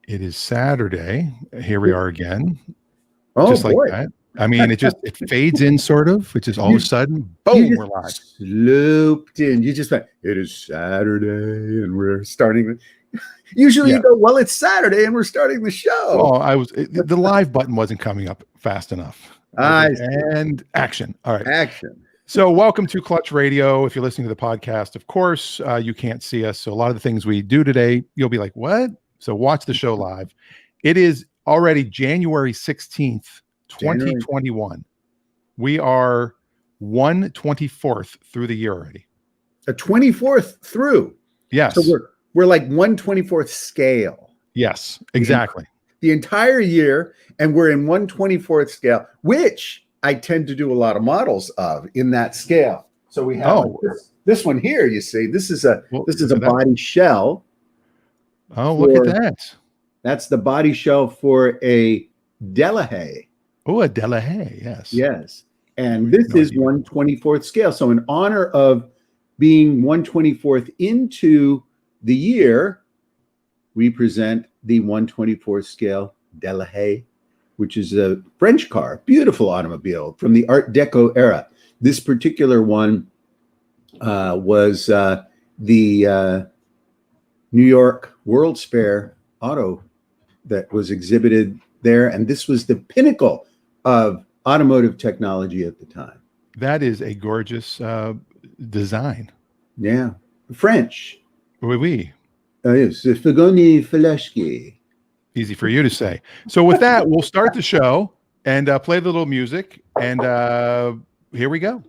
It is Saturday. Here we are again. Oh, just like boy. that. I mean, it fades in sort of, which is all of a sudden, boom, we're live. Looped in. You just went, it is Saturday and we're starting. Usually you go, well, it's Saturday and we're starting the show. Well, the live button wasn't coming up fast enough. And action. All right. Action. So welcome to Clutch Radio. If you're listening to the podcast, of course, you can't see us. So a lot of the things we do today, you'll be like, what? So watch the show live. It is already January 16th, 2021. We are 1/24th through the year already. A 24th through. Yes. So we're like 1/24th scale. Yes, exactly. The entire year, and we're in 1/24th scale, which I tend to do a lot of models of in that scale. So we have this one here. You see, this is a body shell. Oh, look at that. That's the body shell for a Delahaye. Oh, a Delahaye, yes. Yes. And this is 1/24th scale. So in honor of being 1/24th into the year, we present the 1/24th scale Delahaye, which is a French car, beautiful automobile from the Art Deco era. This particular one was the New York World's Fair auto that was exhibited there. And this was the pinnacle of automotive technology at the time. That is a gorgeous design. Yeah. French. Oui. Yes. Fagoni Feleshki. Easy for you to say. So with that, we'll start the show and play the little music. And here we go.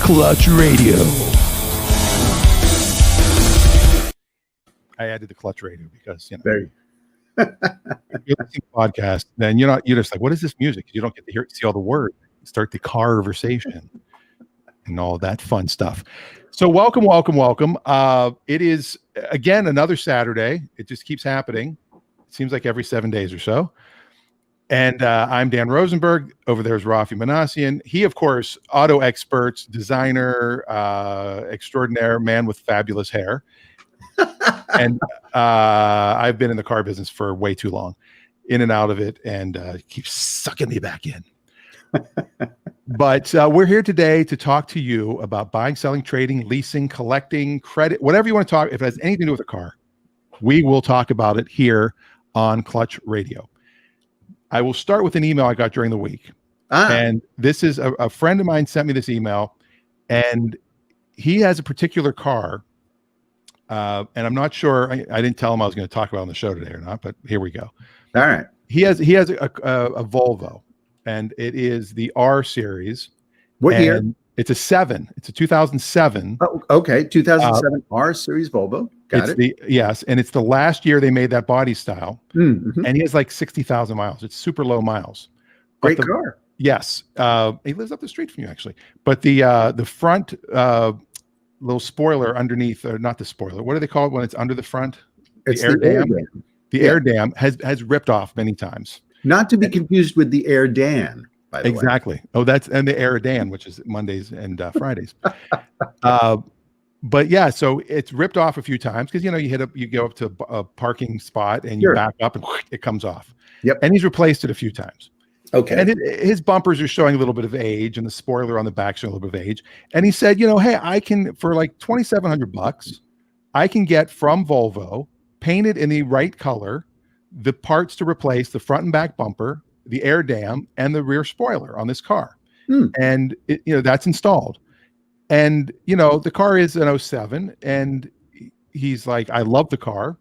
Clutch Radio. I added the Clutch Radio because, if you're listening to the podcast, then you're just like, what is this music? You don't get to see all the words. Start the conversation and all that fun stuff. So welcome. It is, again, another Saturday. It just keeps happening. It seems like every 7 days or so. And I'm Dan Rosenberg. Over there is Raffi Manassian. He, of course, auto expert, designer, extraordinaire, man with fabulous hair. And I've been in the car business for way too long, in and out of it, and keeps sucking me back in. But we're here today to talk to you about buying, selling, trading, leasing, collecting, credit, whatever you want to talk. If it has anything to do with a car, we will talk about it here on Clutch Radio. I will start with an email I got during the week. And this is a friend of mine sent me this email, and he has a particular car. And I'm not sure. I didn't tell him I was going to talk about it on the show today or not, but here we go. All right. He has a Volvo, and it is the R series. What year? It's a 7. It's a 2007. Oh, okay. 2007 R series Volvo. Got it. Yes, and it's the last year they made that body style. Mm-hmm. And he has like 60,000 miles. It's super low miles. Great car. Yes. He lives up the street from you, actually. But the front little spoiler underneath, or not the spoiler, what do they call it when it's under the front? It's the air dam. The air dam has ripped off many times. Not to be confused with the air dan, by the way. Exactly. Oh, and the air dan, which is Mondays and Fridays. But yeah, so it's ripped off a few times because you go up to a parking spot and you back up and it comes off. Yep. And he's replaced it a few times. Okay. And his bumpers are showing a little bit of age, and the spoiler on the back showing a little bit of age. And he said, hey, I can, for like $2,700, I can get from Volvo, painted in the right color, the parts to replace the front and back bumper, the air dam, and the rear spoiler on this car. And that's installed. And the car is an 07, and he's like, I love the car.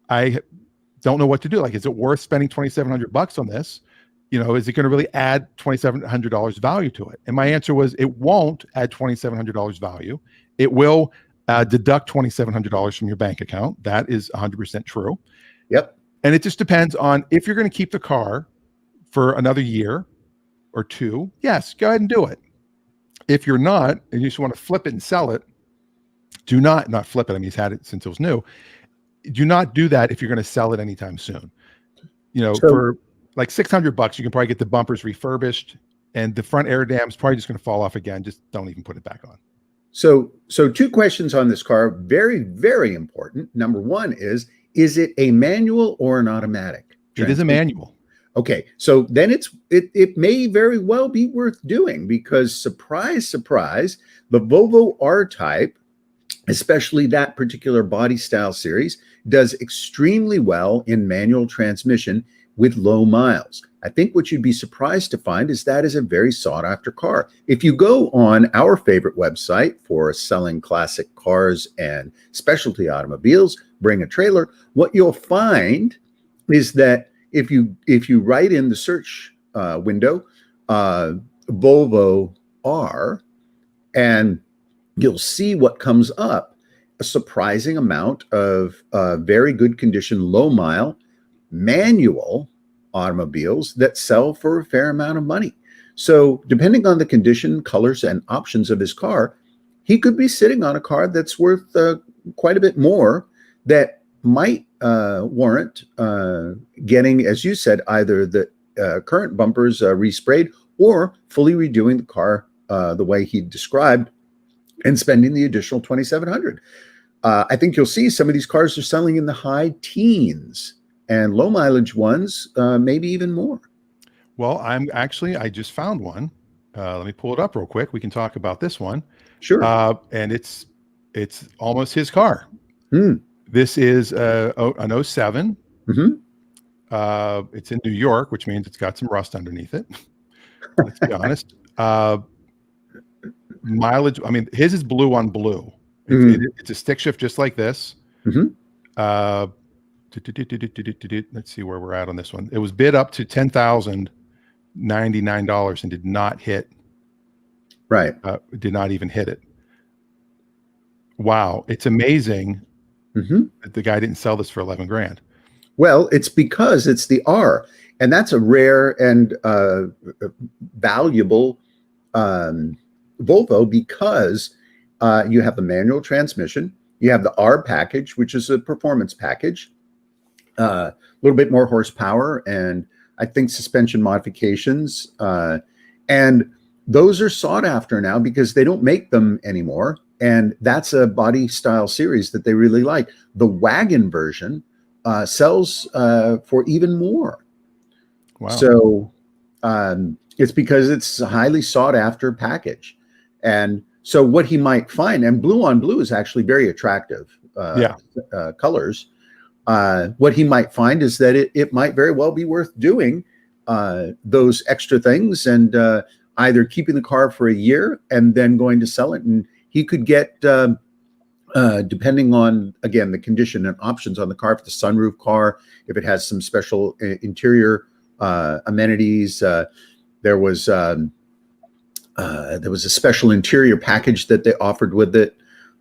I don't know what to do. Like, is it worth spending $2,700 on this? Is it going to really add $2,700 value to it? And my answer was, it won't add $2,700 value. It will deduct $2,700 from your bank account. That is 100% true. Yep. And it just depends on if you're going to keep the car for another year or two. Yes, go ahead and do it. If you're not, and you just want to flip it and sell it, do not flip it. I mean, he's had it since it was new. Do not do that if you're going to sell it anytime soon. like $600, you can probably get the bumpers refurbished, and the front air dam's probably just going to fall off again. Just don't even put it back on. So two questions on this car, very, very important. Number one is it a manual or an automatic? It is a manual. Okay, so then it may very well be worth doing, because surprise, surprise, the Volvo R-Type, especially that particular body style series, does extremely well in manual transmission with low miles. I think what you'd be surprised to find is that is a very sought after car. If you go on our favorite website for selling classic cars and specialty automobiles, Bring a Trailer, what you'll find is that if you write in the search window Volvo R, and you'll see what comes up, a surprising amount of very good condition, low mile, manual automobiles that sell for a fair amount of money. So depending on the condition, colors, and options of his car, he could be sitting on a car that's worth quite a bit more, that might warrant getting, as you said, either the current bumpers resprayed or fully redoing the car the way he described and spending the additional $2,700. I think you'll see some of these cars are selling in the high teens, and low mileage ones maybe even more. Well, I just found one. Let me pull it up real quick. We can talk about this one. Sure. And it's almost his car. Hmm. This is an 07. Mm-hmm. It's in New York, which means it's got some rust underneath it. Let's be honest. Mileage, I mean, his is blue on blue. It's a stick shift just like this. Mm-hmm. Let's see where we're at on this one. It was bid up to $10,099 and did not hit. Right. Did not even hit it. Wow. It's amazing that the guy didn't sell this for 11 grand. Well, it's because it's the R, and that's a rare and valuable Volvo, because you have the manual transmission, you have the R package, which is a performance package, a little bit more horsepower, and I think suspension modifications, and those are sought after now because they don't make them anymore, and that's a body style series that they really like. The wagon version sells for even more. Wow. So it's because it's a highly sought after package. And so what he might find, and blue on blue is actually very attractive colors. What he might find is that it might very well be worth doing those extra things, and either keeping the car for a year and then going to sell it. And he could get, depending on, again, the condition and options on the car, if the sunroof car, if it has some special interior amenities, there was a special interior package that they offered with it.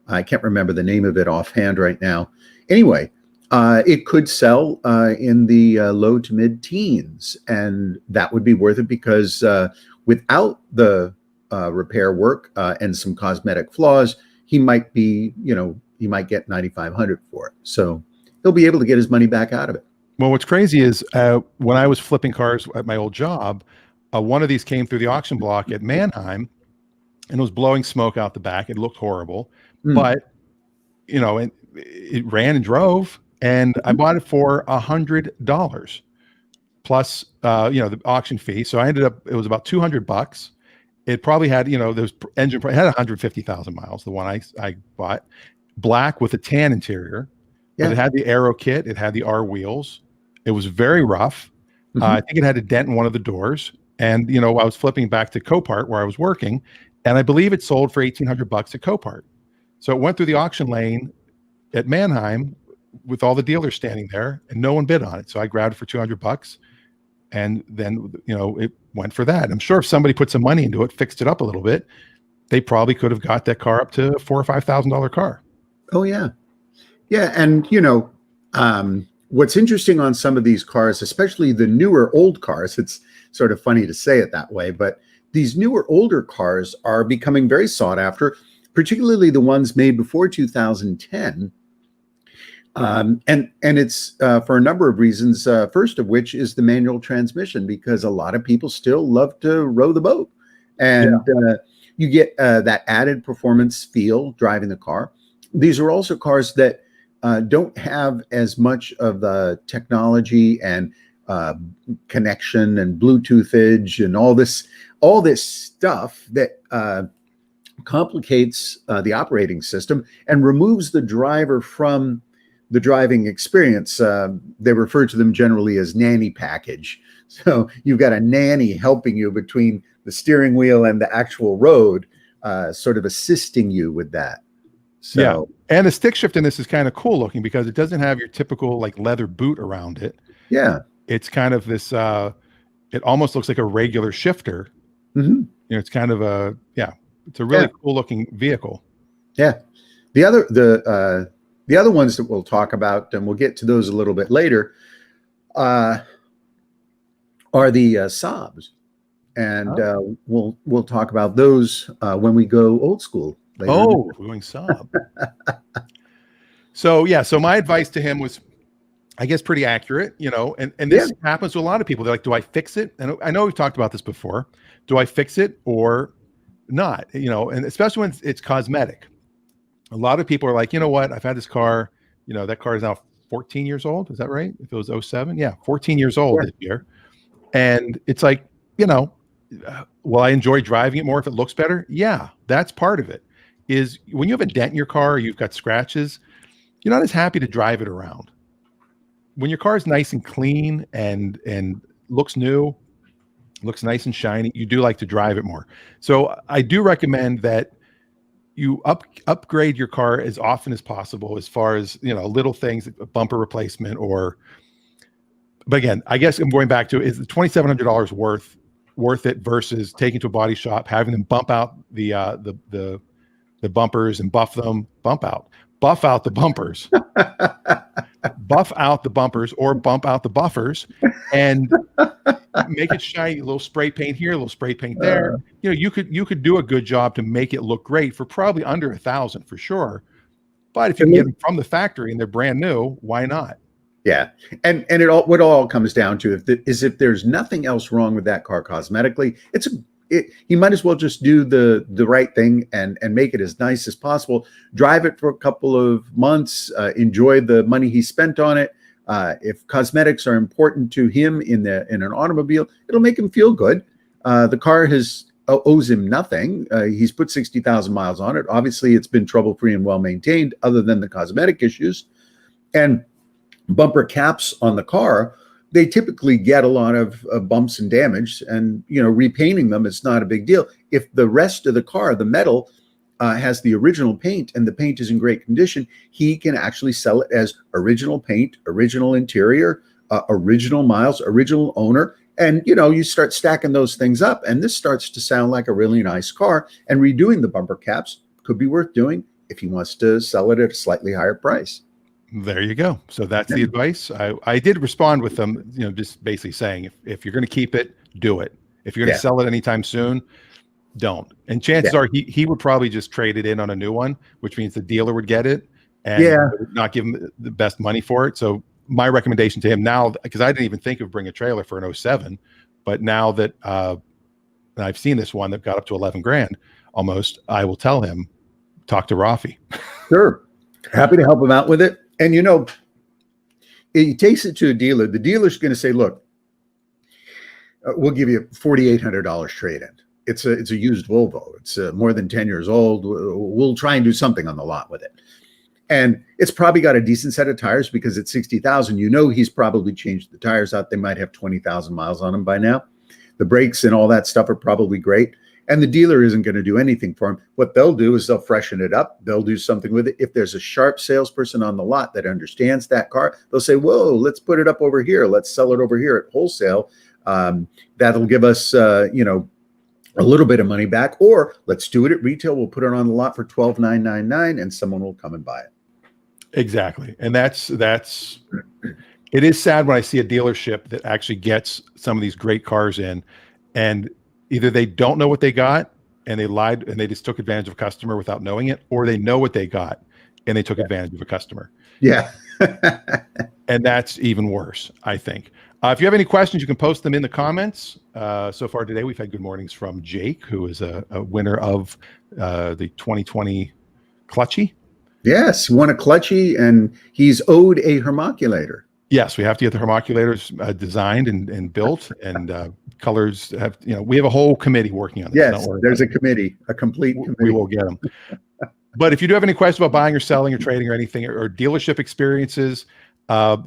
I can't remember the name of it offhand right now. Anyway, it could sell in the low to mid teens, and that would be worth it, because without the repair work and some cosmetic flaws, he might be, he might get $9,500 for it. So he'll be able to get his money back out of it. Well, what's crazy is when I was flipping cars at my old job, one of these came through the auction block at Mannheim, and it was blowing smoke out the back. It looked horrible, but it ran and drove, and I bought it for $100 plus the auction fee. So I ended up, it was about $200. It probably had, those engine had 150,000 miles. The one I bought, black with a tan interior. Yeah. But it had the aero kit. It had the R wheels. It was very rough. I think it had a dent in one of the doors. And, I was flipping back to Copart where I was working, and I believe it sold for $1,800 at Copart. So it went through the auction lane at Mannheim with all the dealers standing there, and no one bid on it. So I grabbed it for $200, and then, it went for that. I'm sure if somebody put some money into it, fixed it up a little bit, they probably could have got that car up to $4,000 or $5,000 car. Oh yeah. Yeah. And, what's interesting on some of these cars, especially the newer old cars, it's sort of funny to say it that way, but these newer older cars are becoming very sought after, particularly the ones made before 2010. And it's for a number of reasons. First of which is the manual transmission, because a lot of people still love to row the boat, and you get that added performance feel driving the car. These are also cars that don't have as much of the technology and connection and Bluetoothage and all this stuff that complicates the operating system and removes the driver from the driving experience. They refer to them generally as nanny package. So you've got a nanny helping you between the steering wheel and the actual road, sort of assisting you with that. So, yeah, and the stick shift in this is kind of cool looking because it doesn't have your typical like leather boot around it. Yeah, it's kind of this. It almost looks like a regular shifter. mm-hmm. It's kind of a It's a really cool looking vehicle. Yeah, the other ones that we'll talk about, and we'll get to those a little bit later, are the Saabs, and we'll talk about those when we go old school. Oh, we're going Saab. So my advice to him was, I guess, pretty accurate, and this happens to a lot of people. They're like, do I fix it? And I know we've talked about this before. Do I fix it or not? And especially when it's cosmetic. A lot of people are like, you know what? I've had this car, that car is now 14 years old. Is that right? If it was 07, 14 years old this year. And it's like, will I enjoy driving it more if it looks better? Yeah, that's part of it. Is when you have a dent in your car or you've got scratches, you're not as happy to drive it around. When your car is nice and clean and looks new, looks nice and shiny, you do like to drive it more. So I do recommend that you upgrade your car as often as possible, as far as little things, a bumper replacement but again, I guess I'm going back to, is the $2,700 worth it versus taking to a body shop, having them bump out the bumpers and buff out the bumpers, buff out the bumpers or bump out the buffers and make it shiny, a little spray paint here, a little spray paint there. You could do a good job to make it look great for probably under $1,000 for sure. But if you can get them from the factory and they're brand new, why not? Yeah. And what it all comes down to is if there's nothing else wrong with that car cosmetically, he might as well just do the right thing and make it as nice as possible. Drive it for a couple of months, enjoy the money he spent on it. If cosmetics are important to him in an automobile, it'll make him feel good. The car owes him nothing. He's put 60,000 miles on it. Obviously, it's been trouble-free and well-maintained, other than the cosmetic issues. And bumper caps on the car, they typically get a lot of bumps and damage, and repainting them is not a big deal. If the rest of the car, the metal, has the original paint and the paint is in great condition, he can actually sell it as original paint, original interior, original miles, original owner. And you start stacking those things up, and this starts to sound like a really nice car. And redoing the bumper caps could be worth doing if he wants to sell it at a slightly higher price. There you go. So that's the advice. I did respond with them, just basically saying, if you're going to keep it, do it. If you're going to sell it anytime soon, don't. And chances are he would probably just trade it in on a new one, which means the dealer would get it and not give him the best money for it. So my recommendation to him now, because I didn't even think of Bring a Trailer for an 07, but now that I've seen this one that got up to 11 grand almost, I will tell him, talk to Raffi. Sure. Happy to help him out with it. And he takes it to a dealer. The dealer's going to say, look, we'll give you $4,800 trade-in. It's a used Volvo. It's more than 10 years old. We'll try and do something on the lot with it. And it's probably got a decent set of tires because it's 60,000. He's probably changed the tires out. They might have 20,000 miles on them by now. The brakes and all that stuff are probably great. And the dealer isn't going to do anything for him. What they'll do is they'll freshen it up. They'll do something with it. If there's a sharp salesperson on the lot that understands that car, they'll say, whoa, let's put it up over here. Let's sell it over here at wholesale. That'll give us, a little bit of money back. Or let's do it at retail. We'll put it on the lot for $12,999 and someone will come and buy it. Exactly. And that's it is sad when I see a dealership that actually gets some of these great cars in, and either they don't know what they got and they lied and they just took advantage of a customer without knowing it, or they know what they got and they took advantage of a customer. Yeah. And that's even worse, I think. If you have any questions, you can post them in the comments. So far today, we've had good mornings from Jake, who is a winner of the 2020 Clutchy. Yes, won a Clutchy, and he's owed a Hermoculator. Yes, we have to get the Hermoculators designed and built, and colors have, we have a whole committee working on this. Yes, there's a committee, a complete committee. We will get them. But if you do have any questions about buying or selling or trading or anything, or dealership experiences,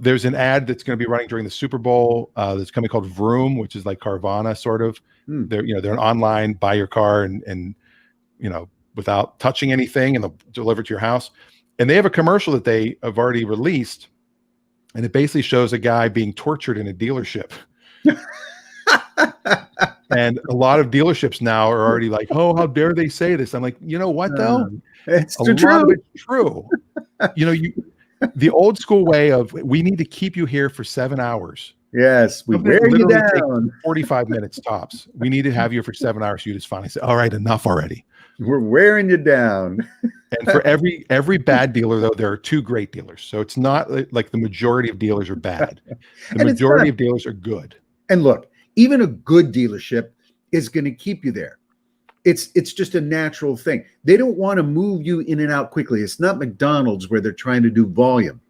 there's an ad that's going to be running during the Super Bowl. There's a company called Vroom, which is like Carvana, sort of. They're an online buy your car and without touching anything, and they'll deliver it to your house. And they have a commercial that they have already released, and it basically shows a guy being tortured in a dealership. And a lot of dealerships now are already like, oh, how dare they say this? I'm like, you know what, though? It's a lot of it's true. The old school way of, we need to keep you here for 7 hours. Yes, we wear you down. 45 minutes tops. We need to have you for 7 hours. You just finally say, all right, enough already. We're wearing you down. And for every bad dealer, though, there are two great dealers. So it's not like the majority of dealers are bad. The majority of dealers are good. And look, even a good dealership is going to keep you there. It's just a natural thing. They don't want to move you in and out quickly. It's not McDonald's where they're trying to do volume.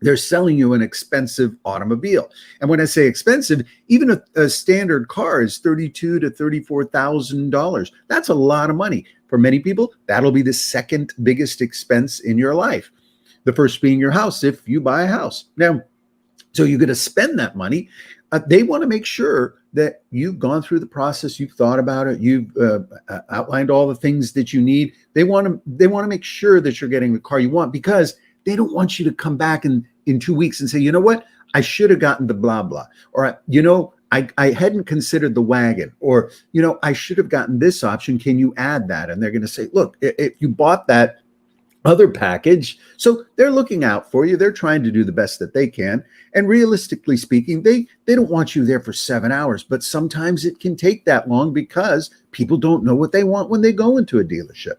They're selling you an expensive automobile. And when I say expensive, even a standard car is $32,000 to $34,000. That's a lot of money. For many people, that'll be the second biggest expense in your life. The first being your house, if you buy a house. Now, so you're going to spend that money. They want to make sure that you've gone through the process, you've thought about it, you've outlined all the things that you need. They want to make sure that you're getting the car you want, because they don't want you to come back in 2 weeks and say, you know what, I should have gotten the blah, blah. Or, I hadn't considered the wagon. Or, I should have gotten this option. Can you add that? And they're going to say, look, if you bought that other package. So they're looking out for you. They're trying to do the best that they can. And realistically speaking, they don't want you there for 7 hours. But sometimes it can take that long because people don't know what they want when they go into a dealership.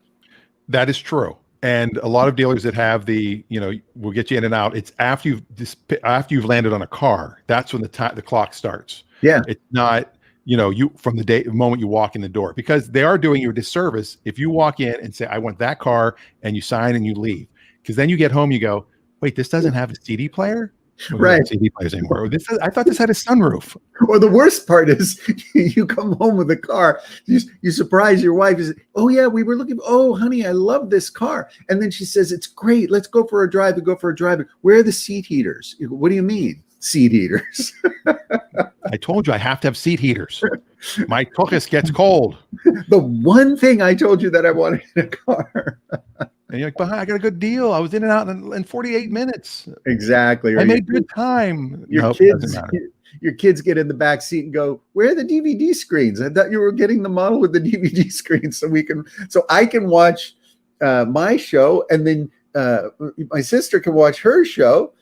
That is true. And a lot of dealers that have we'll get you in and out. It's after you've landed on a car. That's when the clock starts. Yeah. It's not, you from the moment you walk in the door, because they are doing you a disservice if you walk in and say, I want that car, and you sign and you leave. Because then you get home, you go, wait, this doesn't have a CD player? Right. CD players anymore. I thought this had a sunroof. Or the worst part is you come home with a car, you surprise your wife. You say, oh yeah, we were looking, oh honey, I love this car. And then she says, it's great. Let's go for a drive. We go for a drive. Where are the seat heaters? What do you mean seat heaters? I told you I have to have seat heaters. My cookies gets cold. The one thing I told you that I wanted in a car. And you're like, but I got a good deal. I was in and out in 48 minutes. Exactly. I made good time. Your kids get in the back seat and go, where are the DVD screens? I thought you were getting the model with the DVD screens so I can watch my show, and then my sister can watch her show.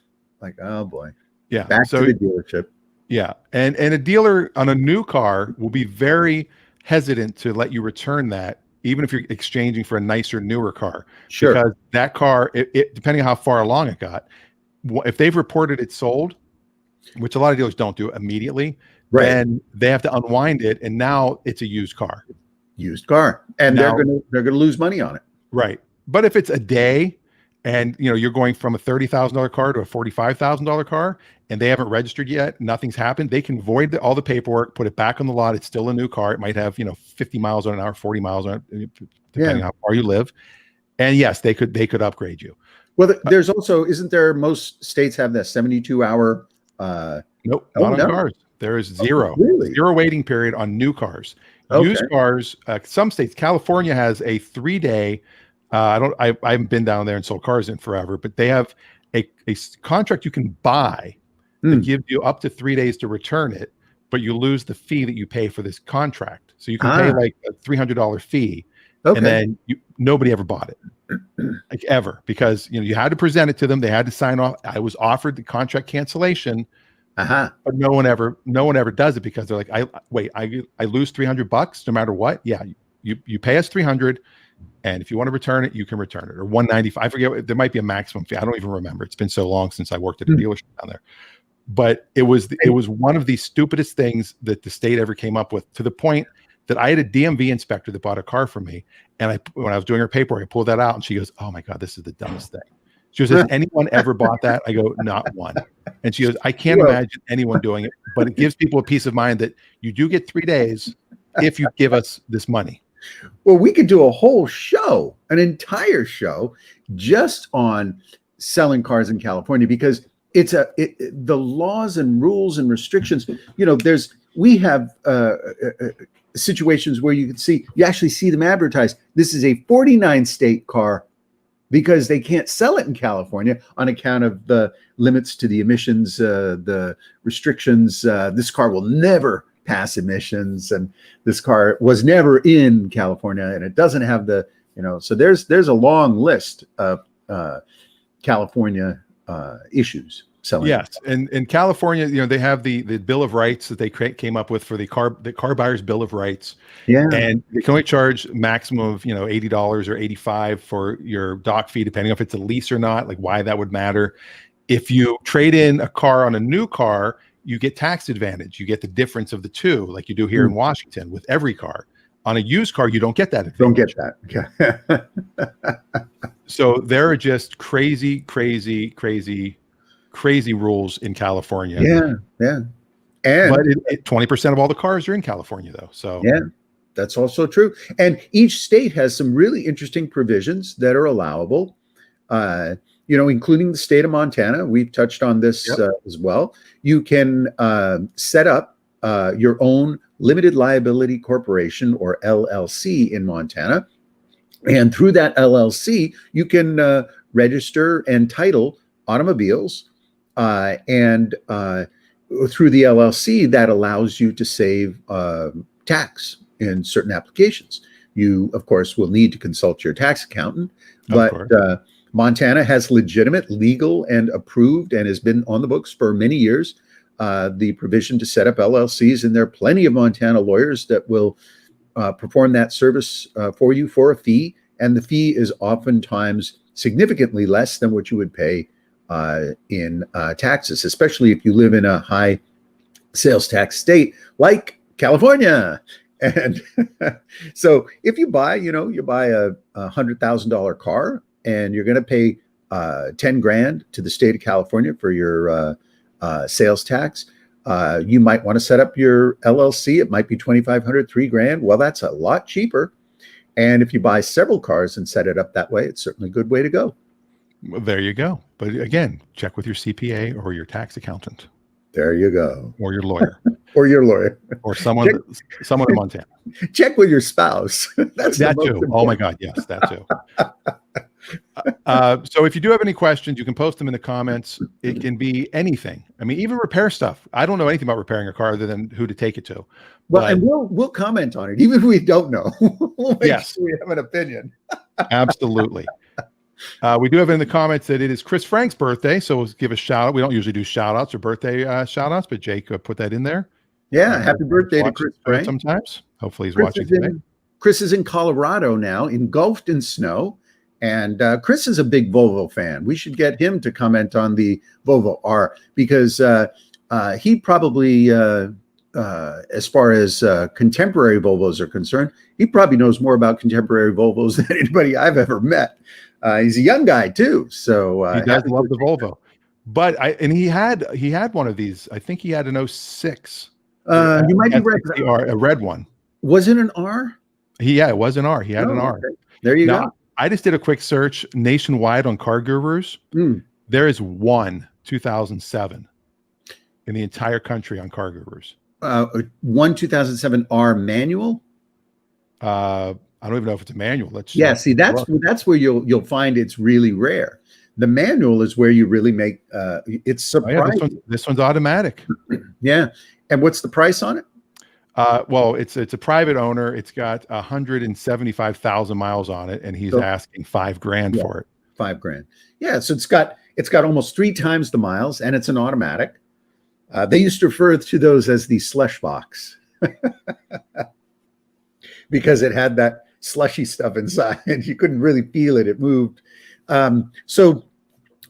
Like, oh boy. Yeah. Back to the dealership. Yeah. And a dealer on a new car will be very hesitant to let you return that, even if you're exchanging for a nicer, newer car. Sure. Because that car, depending on how far along it got, if they've reported it sold, which a lot of dealers don't do immediately, right, then they have to unwind it, and now it's a used car. And now, they're gonna lose money on it. Right. But if it's a day, and you're going from a $30,000 car to a $45,000 car, and they haven't registered yet, nothing's happened, they can void all the paperwork, put it back on the lot. It's still a new car. It might have 50 miles on an hour, 40 miles on it, depending on how far you live. And yes, they could upgrade you. Well, there's also, isn't there, most states have that 72-hour? Nope, not on cars. There is zero waiting period on new cars. Okay. Used cars, some states, California has a 3-day. I haven't been down there and sold cars in forever, but they have a contract you can buy that gives you up to 3 days to return it, but you lose the fee that you pay for this contract. So you can pay like a $300 fee, and then nobody ever bought it, like ever, because you had to present it to them. They had to sign off. I was offered the contract cancellation, but no one ever does it, because they're like, I lose $300 no matter what. Yeah, you pay us $300. And if you want to return it, you can return it. Or 195. I forget. There might be a maximum fee. I don't even remember. It's been so long since I worked at a dealership down there. But it was one of the stupidest things that the state ever came up with, to the point that I had a DMV inspector that bought a car for me. And when I was doing her paperwork, I pulled that out and she goes, "Oh my God, this is the dumbest thing." She goes, "Has anyone ever bought that?" I go, "Not one." And she goes, "I can't imagine anyone doing it, but it gives people a peace of mind that you do get 3 days if you give us this money." Well, we could do a whole show, an entire show, just on selling cars in California, because the laws and rules and restrictions. We have situations where you actually see them advertised. This is a 49 state car, because they can't sell it in California on account of the limits to the emissions, the restrictions. This car will never pass emissions, and this car was never in California, and it doesn't have the, so there's a long list of California issues selling. Yes, and in California, they have the Bill of Rights that they came up with for the car buyer's Bill of Rights. Yeah, and they can only charge maximum of $80 or $85 for your dock fee, depending on if it's a lease or not. Like, why that would matter. If you trade in a car on a new car, you get tax advantage. You get the difference of the two, like you do here in Washington with every car. On a used car, you don't get that advantage. Don't get that. So there are just crazy rules in California. Yeah. But 20% of all the cars are in California, though. So yeah, that's also true. And each state has some really interesting provisions that are allowable, including the state of Montana. We've touched on this as well. You can set up your own limited liability corporation, or LLC, in Montana. And through that LLC, you can register and title automobiles. And through the LLC, that allows you to save tax in certain applications. You, of course, will need to consult your tax accountant, but Montana has legitimate, legal, and approved, and has been on the books for many years, the provision to set up LLCs, and there are plenty of Montana lawyers that will perform that service for you for a fee, and the fee is oftentimes significantly less than what you would pay in taxes, especially if you live in a high sales tax state like California. And so if you buy, you buy a $100,000 car, and you're going to pay 10 grand to the state of California for your sales tax. You might want to set up your LLC. It might be 2,500, 3 grand. Well, that's a lot cheaper. And if you buy several cars and set it up that way, it's certainly a good way to go. Well, there you go. But again, check with your CPA or your tax accountant. There you go. Or your lawyer. Or your lawyer. Or someone in Montana. Check with your spouse. That's that too. Oh my God, yes, that too. So if you do have any questions, you can post them in the comments. It can be anything. I mean, even repair stuff. I don't know anything about repairing a car other than who to take it to. Well, and we'll comment on it, even if we don't know. We'll make sure we have an opinion. Absolutely. We do have in the comments that it is Chris Frank's birthday, so we'll give a shout out. We don't usually do shout outs or birthday shout outs, but Jake put that in there. Yeah, happy birthday to Chris Frank. Sometimes. Hopefully he's watching today. Chris is in Colorado now, engulfed in snow. And Chris is a big Volvo fan. We should get him to comment on the Volvo R, because he probably, as far as contemporary Volvos are concerned, he probably knows more about contemporary Volvos than anybody I've ever met. He's a young guy too, so he does love the Volvo. But he had one of these. I think he had an 06. You might be right. A red one. Was it an R? It was an R. He had an R. Okay. There you go. I just did a quick search nationwide on Car Gurus. There is one 2007 in the entire country on Car Gurus. One 2007 R manual. I don't even know if it's a manual. See, that's where you'll find it's really rare. The manual is where you really make it's surprising. This one's automatic. Yeah. And what's the price on it? Well, it's a private owner. It's got 175,000 miles on it, and he's asking $5 grand for it. $5 grand. Yeah. So it's got almost 3 times the miles, and it's an automatic. They used to refer to those as the slush box because it had that slushy stuff inside. You couldn't really feel it. It moved. So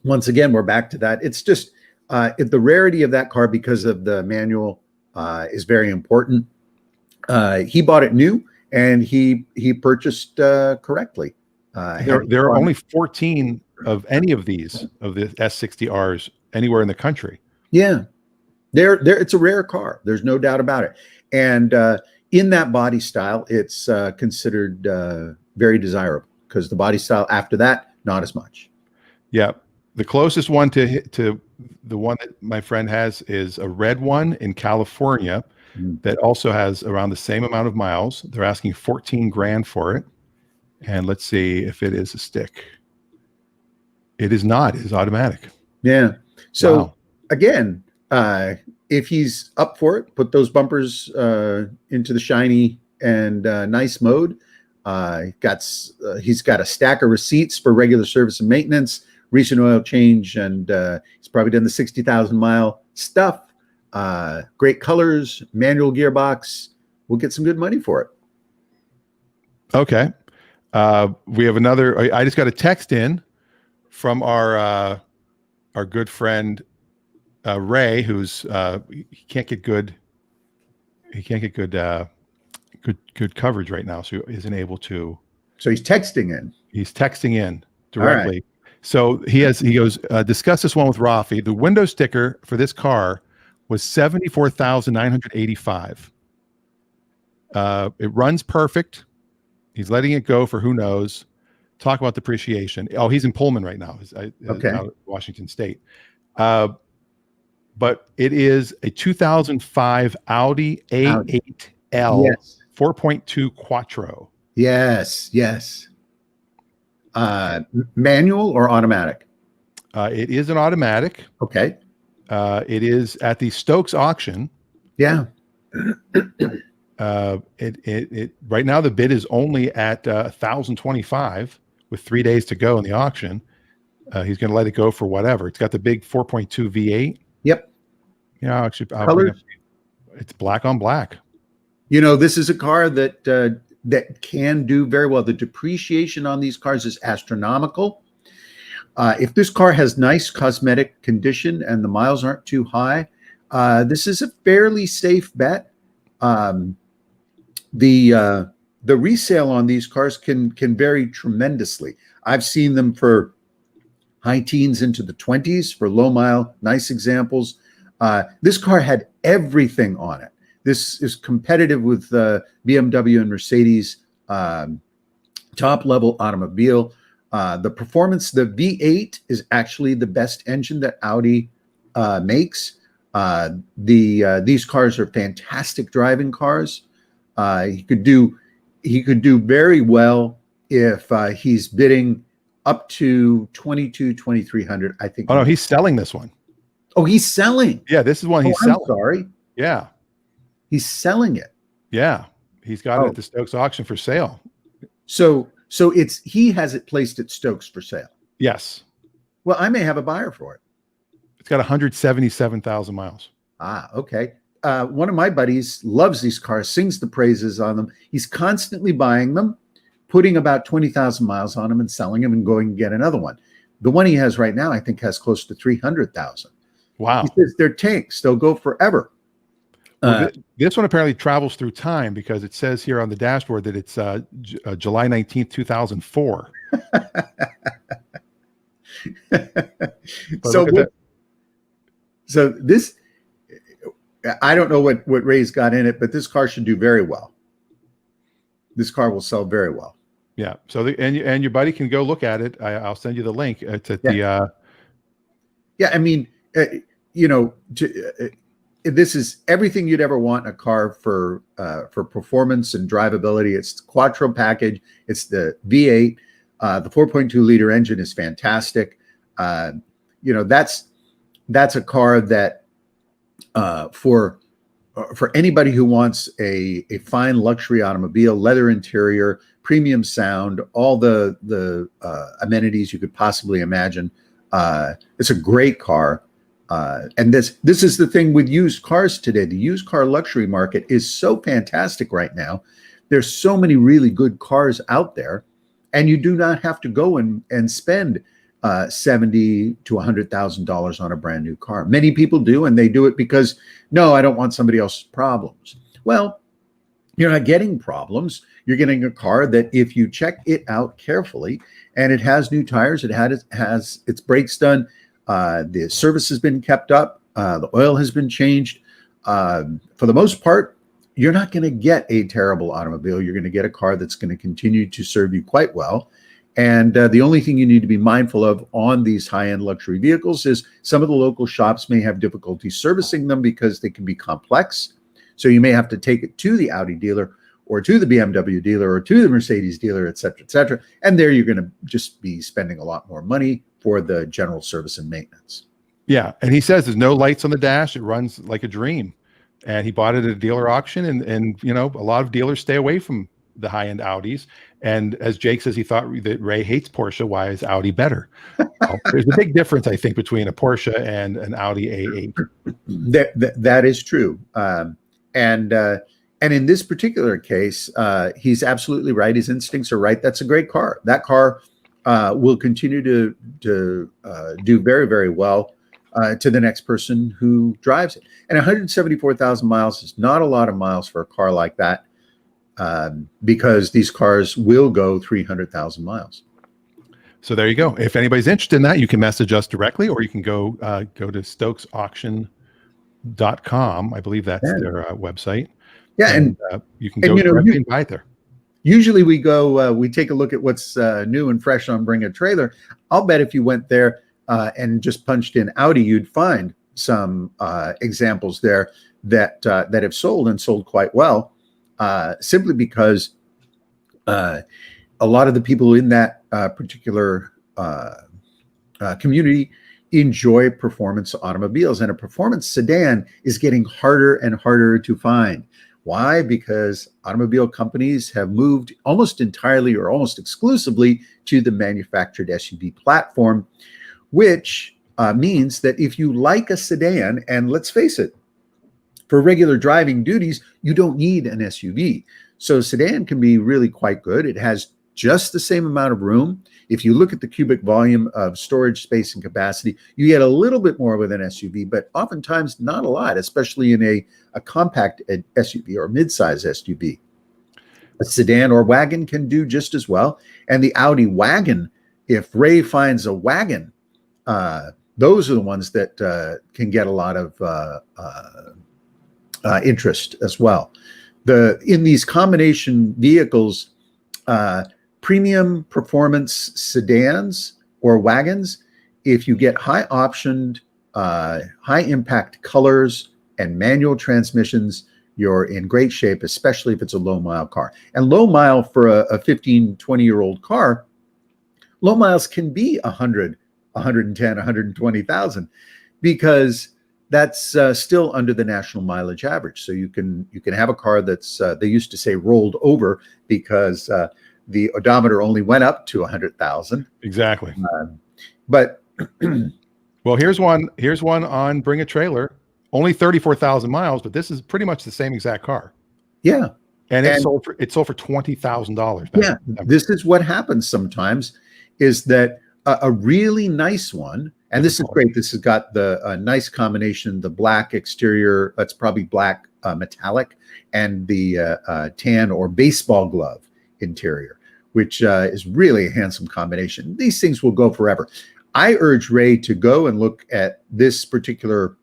once again, we're back to that. It's just the rarity of that car because of the manual is very important. He bought it new, and he purchased correctly. There are only 14 of any of these of the S60Rs anywhere in the country. Yeah, it's a rare car. There's no doubt about it. And in that body style, it's considered very desirable, because the body style after that, not as much. Yeah, the closest one to the one that my friend has is a red one in California that also has around the same amount of miles. They're asking 14 grand for it. And let's see if it is a stick. It is not. It is automatic. Yeah. So wow. Again, if he's up for it, put those bumpers into the shiny and nice mode. He's got a stack of receipts for regular service and maintenance, recent oil change, and he's probably done the 60,000 mile stuff. Great colors, manual gearbox. We'll get some good money for it. Okay. We have another. I just got a text in from our good friend Ray, who's he can't get good. He can't get good coverage right now, so he isn't able to. So he's texting in. He's texting in directly. Right. So he goes, discuss this one with Raffi. The window sticker for this car was $74,985. It runs perfect. He's letting it go for who knows. Talk about depreciation. Oh, he's in Pullman right now. Okay. Out of Washington State. But it is a 2005 Audi A8L, yes. 4.2 Quattro. Yes, yes. Manual or automatic? It is an automatic. Okay. It is at the Stokes auction. Yeah. It right now the bid is only at 1,025 with 3 days to go in the auction. He's going to let it go for whatever. It's got the big 4.2 V8. Yep. Yeah, actually, colors. It's black on black. You know, this is a car that that can do very well. The depreciation on these cars is astronomical. If this car has nice cosmetic condition and the miles aren't too high, this is a fairly safe bet. The resale on these cars can vary tremendously. I've seen them for high teens into the 20s for low mile, nice examples. This car had everything on it. This is competitive with BMW and Mercedes, top level automobile. The performance, the V8 is actually the best engine that Audi makes. These cars are fantastic driving cars. He could do very well if he's bidding up to 2,300. I think. Oh no, he's selling this one. Oh, he's selling. Yeah, this is one he's selling. Sorry. Yeah, he's selling it. Yeah, he's got it at the Stokes auction for sale. So he has it placed at Stokes for sale. Yes. Well, I may have a buyer for it. It's got 177,000 miles. Ah, okay. One of my buddies loves these cars, sings the praises on them. He's constantly buying them, putting about 20,000 miles on them and selling them and going and get another one. The one he has right now, I think, has close to 300,000. Wow. He says they're tanks. They'll go forever. Well, this one apparently travels through time, because it says here on the dashboard that it's July 19th, 2004. So this, I don't know what Ray's got in it, but this car should do very well. This car will sell very well. Yeah. So and your buddy can go look at it. I'll send you the link. It's at the. Yeah, I mean, this is everything you'd ever want in a car for performance and drivability. It's the Quattro package. It's the V8. The 4.2 liter engine is fantastic. That's a car that for anybody who wants a fine luxury automobile, leather interior, premium sound, all the amenities you could possibly imagine. It's a great car. And this is the thing with used cars today. The used car luxury market is so fantastic right now There's so many really good cars out there, and you do not have to go and spend $70,000 to $100,000 on a brand new car. Many people do, and they do it because, no, I don't want somebody else's problems. Well, you're not getting problems. You're getting a car that, if you check it out carefully, and it has new tires, it has its brakes done, the service has been kept up, the oil has been changed. For the most part, you're not going to get a terrible automobile. You're going to get a car that's going to continue to serve you quite well. And the only thing you need to be mindful of on these high-end luxury vehicles is some of the local shops may have difficulty servicing them because they can be complex. So you may have to take it to the Audi dealer, or to the BMW dealer, or to the Mercedes dealer, et cetera, et cetera. And there you're going to just be spending a lot more money for the general service and maintenance. Yeah. And he says there's no lights on the dash. It runs like a dream. And he bought it at a dealer auction. And you know, a lot of dealers stay away from the high-end Audis. And as Jake says, he thought that Ray hates Porsche. Why is Audi better? Well, there's a big difference, I think, between a Porsche and an Audi A8. That is true. And in this particular case, he's absolutely right. His instincts are right. That's a great car. That car will continue to do very, very well to the next person who drives it. And 174,000 miles is not a lot of miles for a car like that, because these cars will go 300,000 miles. So there you go. If anybody's interested in that, you can message us directly, or you can go to stokesauction.com. I believe that's their website. Yeah, and you can go directly and buy it there. Usually we go, we take a look at what's new and fresh on Bring a Trailer. I'll bet if you went there and just punched in Audi, you'd find some examples there that have sold and sold quite well, simply because a lot of the people in that particular community enjoy performance automobiles, and a performance sedan is getting harder and harder to find. Why? Because automobile companies have moved almost entirely or almost exclusively to the manufactured SUV platform, which means that if you like a sedan, and let's face it, for regular driving duties, you don't need an SUV. So sedan can be really quite good. It has just the same amount of room. If you look at the cubic volume of storage space and capacity, you get a little bit more with an SUV, but oftentimes not a lot, especially in a compact SUV or mid-size SUV. A sedan or wagon can do just as well. And the Audi wagon, if Ray finds a wagon, those are the ones that can get a lot of interest as well. In these combination vehicles, premium performance sedans or wagons, if you get high optioned, high impact colors and manual transmissions, you're in great shape, especially if it's a low mile car. And low mile for a 15, 20-year-old car, low miles can be 100, 110, 120,000, because that's still under the national mileage average. So you can have a car that's, they used to say, rolled over, because the odometer only went up to 100,000. Exactly. But well, here's one on Bring a Trailer, only 34,000 miles, but this is pretty much the same exact car. Yeah. And it sold for $20,000. Yeah. This is what happens sometimes, is that a really nice one, and this is great. This has got the nice combination, the black exterior, that's probably black metallic, and the tan or baseball glove interior, which is really a handsome combination. These things will go forever. I urge Ray to go and look at this particular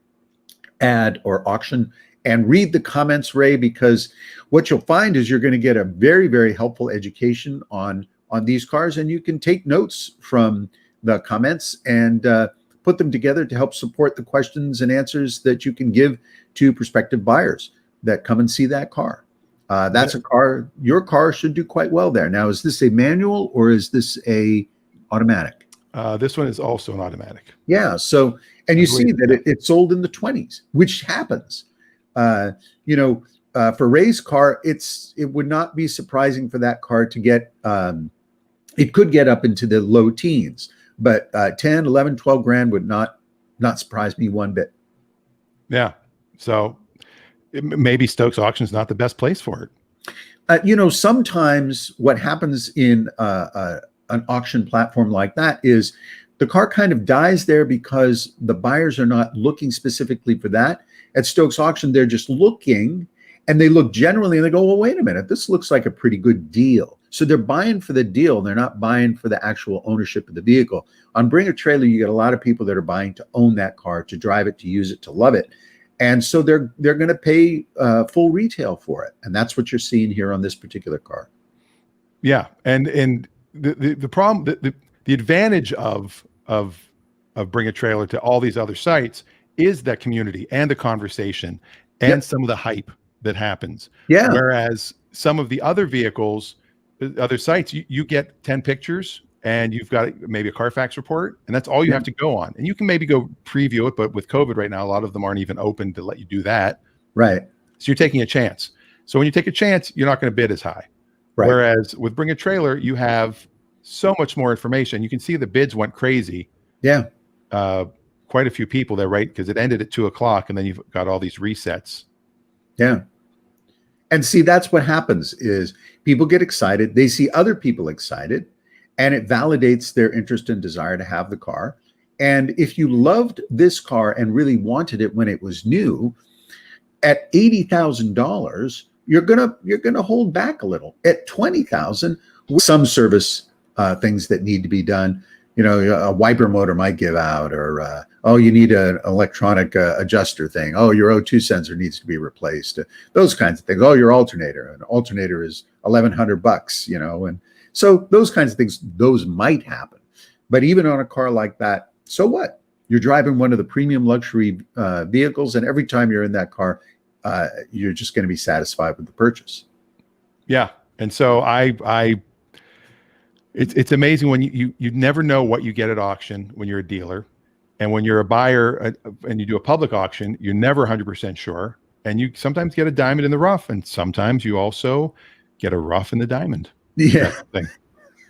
ad or auction and read the comments, Ray, because what you'll find is you're going to get a very, very helpful education on these cars, and you can take notes from the comments and put them together to help support the questions and answers that you can give to prospective buyers that come and see that car. That's a car, your car should do quite well there. Now, is this a manual or is this a automatic? This one is also an automatic. Yeah. So, and you see that it sold in the 20s, which happens. For Ray's car, it would not be surprising for that car to get, it could get up into the low teens, but 10, 11, 12 grand would not surprise me one bit. Yeah. So maybe Stokes Auction is not the best place for it. Sometimes what happens in an auction platform like that is the car kind of dies there because the buyers are not looking specifically for that. At Stokes Auction, they're just looking, and they look generally and they go, well, wait a minute, this looks like a pretty good deal. So they're buying for the deal. They're not buying for the actual ownership of the vehicle. On Bring a Trailer, you get a lot of people that are buying to own that car, to drive it, to use it, to love it. And so they're going to pay full retail for it. And that's what you're seeing here on this particular car. Yeah. And the problem, the advantage of Bring a Trailer to all these other sites is that community and the conversation and some of the hype that happens. Yeah. Whereas some of the other vehicles, other sites, you get 10 pictures and you've got maybe a Carfax report, and that's all you have to go on. And you can maybe go preview it, but with COVID right now, a lot of them aren't even open to let you do that. Right. So you're taking a chance. So when you take a chance, you're not going to bid as high. Right. Whereas with Bring a Trailer, you have so much more information. You can see the bids went crazy. Yeah. Quite a few people there, right? Because it ended at 2:00, and then you've got all these resets. Yeah. And see, that's what happens is people get excited. They see other people excited, and it validates their interest and desire to have the car. And if you loved this car and really wanted it when it was new, at $80,000, you're gonna hold back a little. At $20,000, some service things that need to be done. A wiper motor might give out, or you need an electronic adjuster thing. Oh, your O2 sensor needs to be replaced. Those kinds of things. Oh, your alternator. An alternator is $1,100, and so those kinds of things, those might happen. But even on a car like that, so what? You're driving one of the premium luxury vehicles, and every time you're in that car, you're just going to be satisfied with the purchase. Yeah, and so it's amazing when you never know what you get at auction when you're a dealer, and when you're a buyer and you do a public auction, you're never 100% sure, and you sometimes get a diamond in the rough, and sometimes you also get a rough in the diamond. Yeah, thing.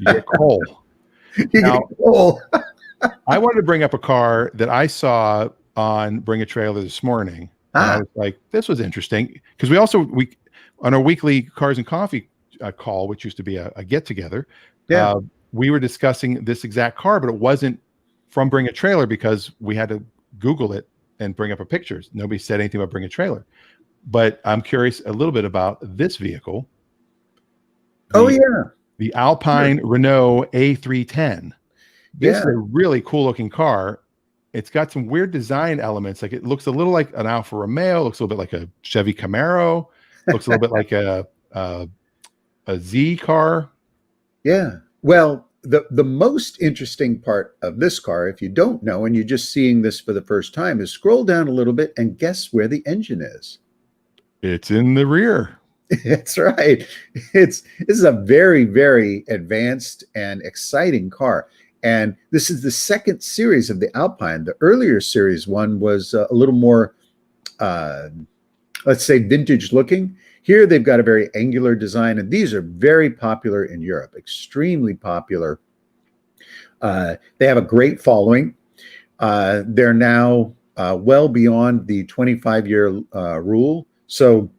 You get coal. Now, I wanted to bring up a car that I saw on Bring a Trailer this morning. And I was like, this was interesting, because we on our weekly Cars and Coffee call, which used to be a get together. Yeah. We were discussing this exact car, but it wasn't from Bring a Trailer because we had to Google it and bring up a pictures. Nobody said anything about Bring a Trailer. But I'm curious a little bit about this vehicle. The Alpine Renault A310. This is a really cool looking car. It's got some weird design elements. Like, it looks a little like an Alfa Romeo, looks a little bit like a Chevy Camaro, looks a little bit like a Z car. Yeah. Well, the most interesting part of this car, if you don't know and you're just seeing this for the first time, is scroll down a little bit and guess where the engine is. It's in the rear. That's right. This is a very, very advanced and exciting car. And this is the second series of the Alpine. The earlier series one was a little more, let's say, vintage looking. Here they've got a very angular design, and these are very popular in Europe, extremely popular. They have a great following. They're now well beyond the 25-year rule. So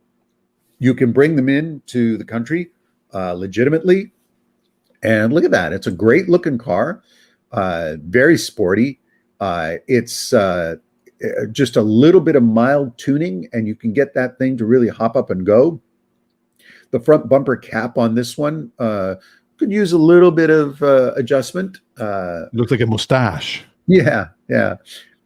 you can bring them into the country legitimately. And look at that. It's a great looking car, very sporty. It's just a little bit of mild tuning, and you can get that thing to really hop up and go. The front bumper cap on this one could use a little bit of adjustment. Looks like a mustache. Yeah.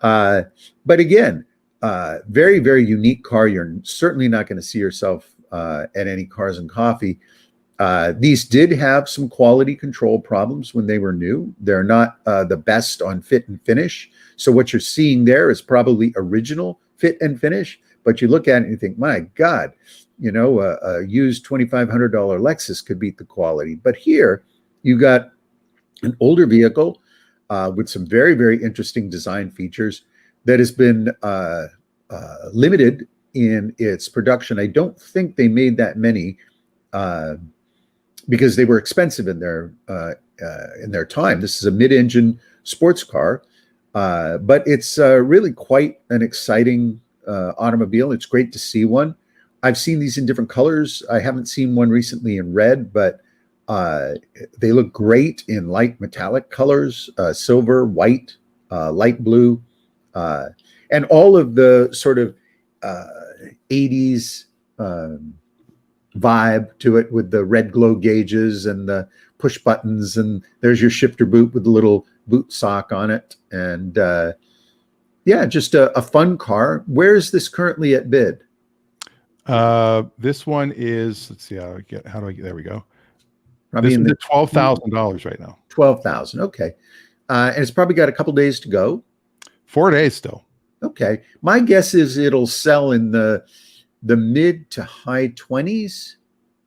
But again, very, very unique car. You're certainly not going to see yourself at any Cars and Coffee. These did have some quality control problems when they were new. They're not the best on fit and finish. So what you're seeing there is probably original fit and finish, but you look at it and you think, my God, a used $2,500 Lexus could beat the quality. But here you got an older vehicle with some very, very interesting design features that has been limited in its production. I don't think they made that many because they were expensive in their time. This is a mid-engine sports car, but it's really quite an exciting automobile. It's great to see one. I've seen these in different colors. I haven't seen one recently in red, but they look great in light metallic colors, silver, white, light blue, and all of the sort of 80s vibe to it, with the red glow gauges and the push buttons, and there's your shifter boot with the little boot sock on it. And yeah, just a fun car. Where is this currently at bid? This one is, let's see how do I get, there we go. Probably This in one's the at $12,000 right now. 12,000. Okay. And it's probably got a couple days to go. 4 days still. Okay. My guess is it'll sell in the mid to high 20s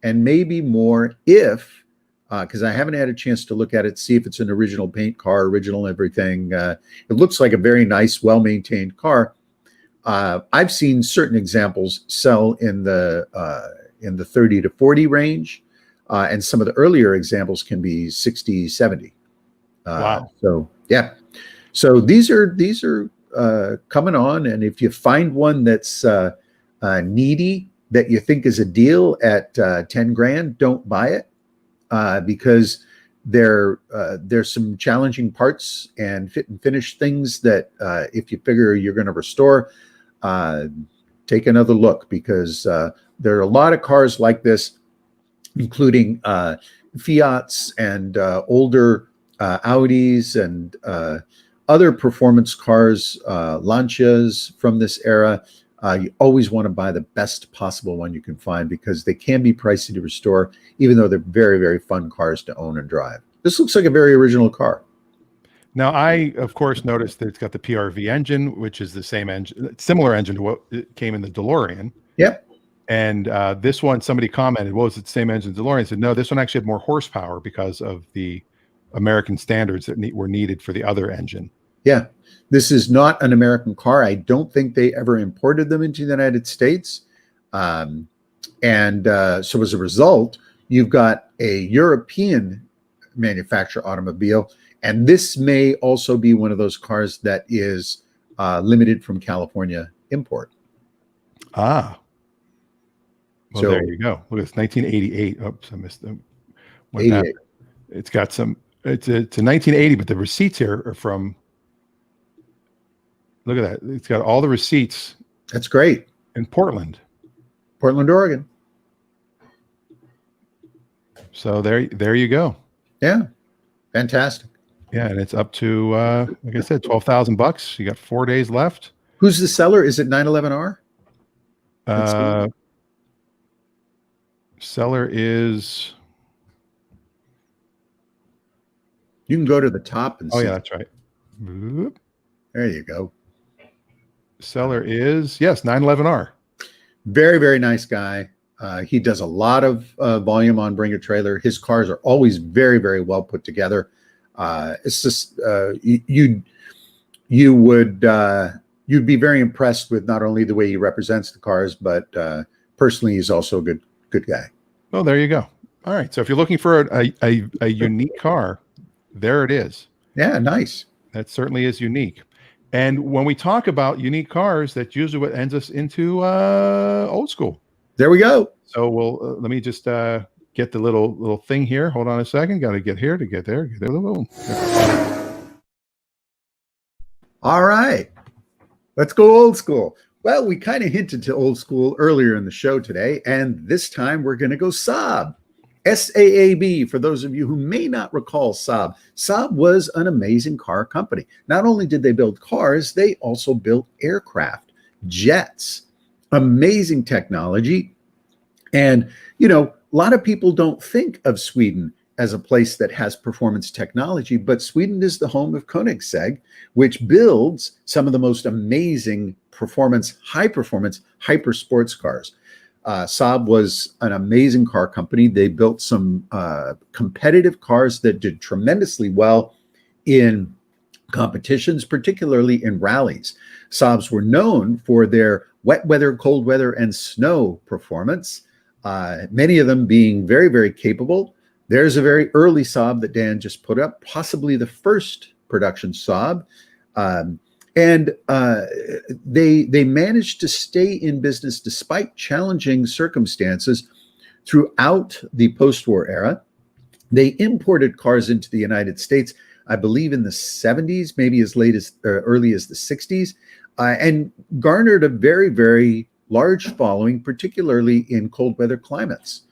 and maybe more, if because I haven't had a chance to look at it, see if it's an original paint car, original everything. It looks like a very nice, well-maintained car. I've seen certain examples sell in the 30 to 40 range, and some of the earlier examples can be 60, 70. Wow. So yeah, so these are coming on, and if you find one that's needy, that you think is a deal at 10 grand, don't buy it, because there's some challenging parts and fit and finish things that if you figure you're going to restore, take another look, because there are a lot of cars like this, including Fiats and older Audis and other performance cars, Lancias from this era. You always want to buy the best possible one you can find, because they can be pricey to restore, even though they're very, very fun cars to own and drive. This looks like a very original car. Now, I, of course, noticed that it's got the PRV engine, which is the same engine, similar engine to what came in the DeLorean. Yep. And this one, somebody commented, well, is it the same engine as the DeLorean? I said, no, this one actually had more horsepower because of the American standards that were needed for the other engine. Yeah. This is not an American car. I don't think they ever imported them into the United States. So as a result, you've got a European manufacturer automobile. And this may also be one of those cars that is limited from California import. Ah. Well, So there you go. Look, it's 1988. Oops, I missed them. 88. It's got some, it's a 1980, but the receipts here are from, look at that. It's got all the receipts. That's great. In Portland, Oregon. So there you go. Yeah. Fantastic. Yeah, and it's up to like I said, $12,000. You got 4 days left. Who's the seller? Is it 911R? Seller is. You can go to the top and see. Oh yeah, that's right. Boop. There you go. Seller is, yes, 911R. Very, very nice guy. He does a lot of volume on Bring a Trailer. His cars are always very, very well put together. It's just you'd be very impressed with not only the way he represents the cars, but personally, he's also a good guy. Well, there you go. All right. So if you're looking for a unique car, there it is. Yeah, nice. That certainly is unique. And when we talk about unique cars, that's usually what ends us into old school. There we go. So we'll let me just get the little thing here. Hold on a second. Got to get here to get there. Get there. All right. Let's go old school. Well, we kind of hinted to old school earlier in the show today, and this time we're going to go Saab. SAAB, for those of you who may not recall Saab. Saab was an amazing car company. Not only did they build cars, they also built aircraft, jets, amazing technology. And, you know, a lot of people don't think of Sweden as a place that has performance technology, but Sweden is the home of Koenigsegg, which builds some of the most amazing performance, high-performance, hyper sports cars. Saab was an amazing car company. They built some competitive cars that did tremendously well in competitions, particularly in rallies. Saabs were known for their wet weather, cold weather, and snow performance, many of them being very, very capable. There's a very early Saab that Dan just put up, possibly the first production Saab. And they managed to stay in business despite challenging circumstances throughout the post-war era. They imported cars into the United States, I believe, in the 70s, maybe as late as early as the 60s, and garnered a very, very large following, particularly in cold weather climates.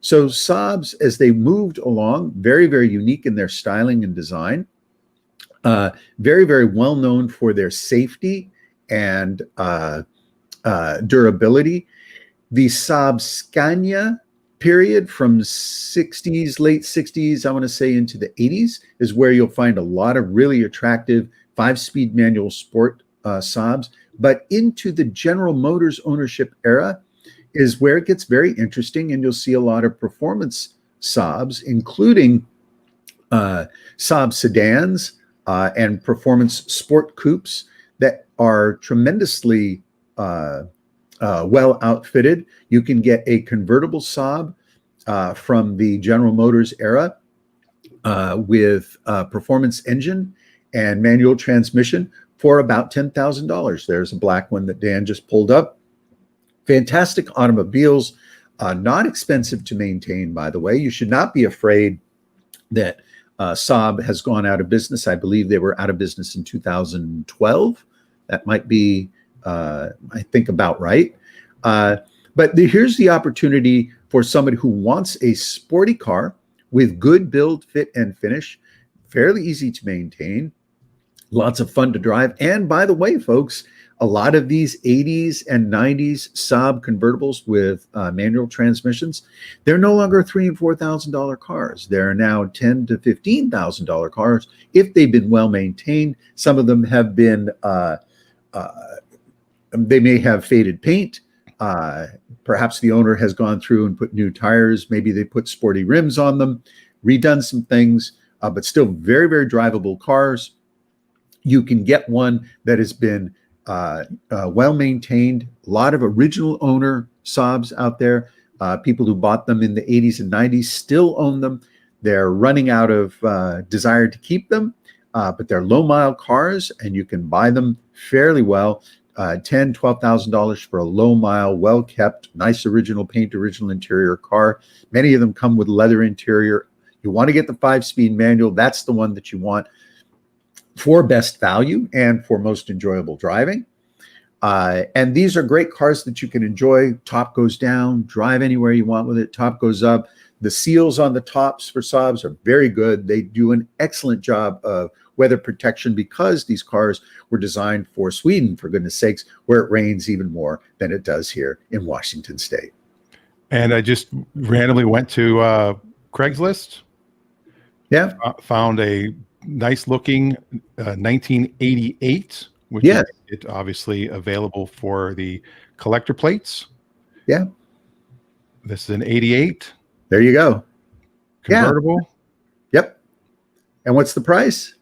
So Saabs, as they moved along, very, very unique in their styling and design, very, very well known for their safety and durability. The Saab Scania period from 60s, late 60s, I want to say into the 80s, is where you'll find a lot of really attractive 5-speed manual sport Saabs. But into the General Motors ownership era is where it gets very interesting, and you'll see a lot of performance Saabs, including Saab sedans and performance sport coupes that are tremendously well outfitted. You can get a convertible Saab from the General Motors era with performance engine and manual transmission for about $10,000. There's a black one that Dan just pulled up. Fantastic automobiles, not expensive to maintain, by the way. You should not be afraid that Saab has gone out of business. I believe they were out of business in 2012. That might be, I think, about right. But here's the opportunity for somebody who wants a sporty car with good build, fit, and finish, fairly easy to maintain, lots of fun to drive. And by the way, folks, a lot of these 80s and 90s Saab convertibles with manual transmissions, they're no longer $3,000 and $4,000 cars. They're now $10,000 to $15,000 cars if they've been well maintained. Some of them have been, they may have faded paint. Perhaps the owner has gone through and put new tires. Maybe they put sporty rims on them, redone some things, but still very, very drivable cars. You can get one that has been well maintained. A lot of original owner Saabs out there. People who bought them in the 80s and 90s still own them. They're running out of desire to keep them, but they're low mile cars, and you can buy them fairly well. $10,000, $12,000 for a low mile, well kept, nice original paint, original interior car. Many of them come with leather interior. You want to get the 5-speed manual. That's the one that you want for best value and for most enjoyable driving. And these are great cars that you can enjoy. Top goes down, drive anywhere you want with it. Top goes up. The seals on the tops for Saabs are very good. They do an excellent job of weather protection because these cars were designed for Sweden, for goodness sakes, where it rains even more than it does here in Washington State. And I just randomly went to Craigslist. Yeah. Found a nice looking 1988, which is it obviously available for the collector plates. Yeah. This is an 88. There you go. Convertible. Yeah. Yep. And what's the price?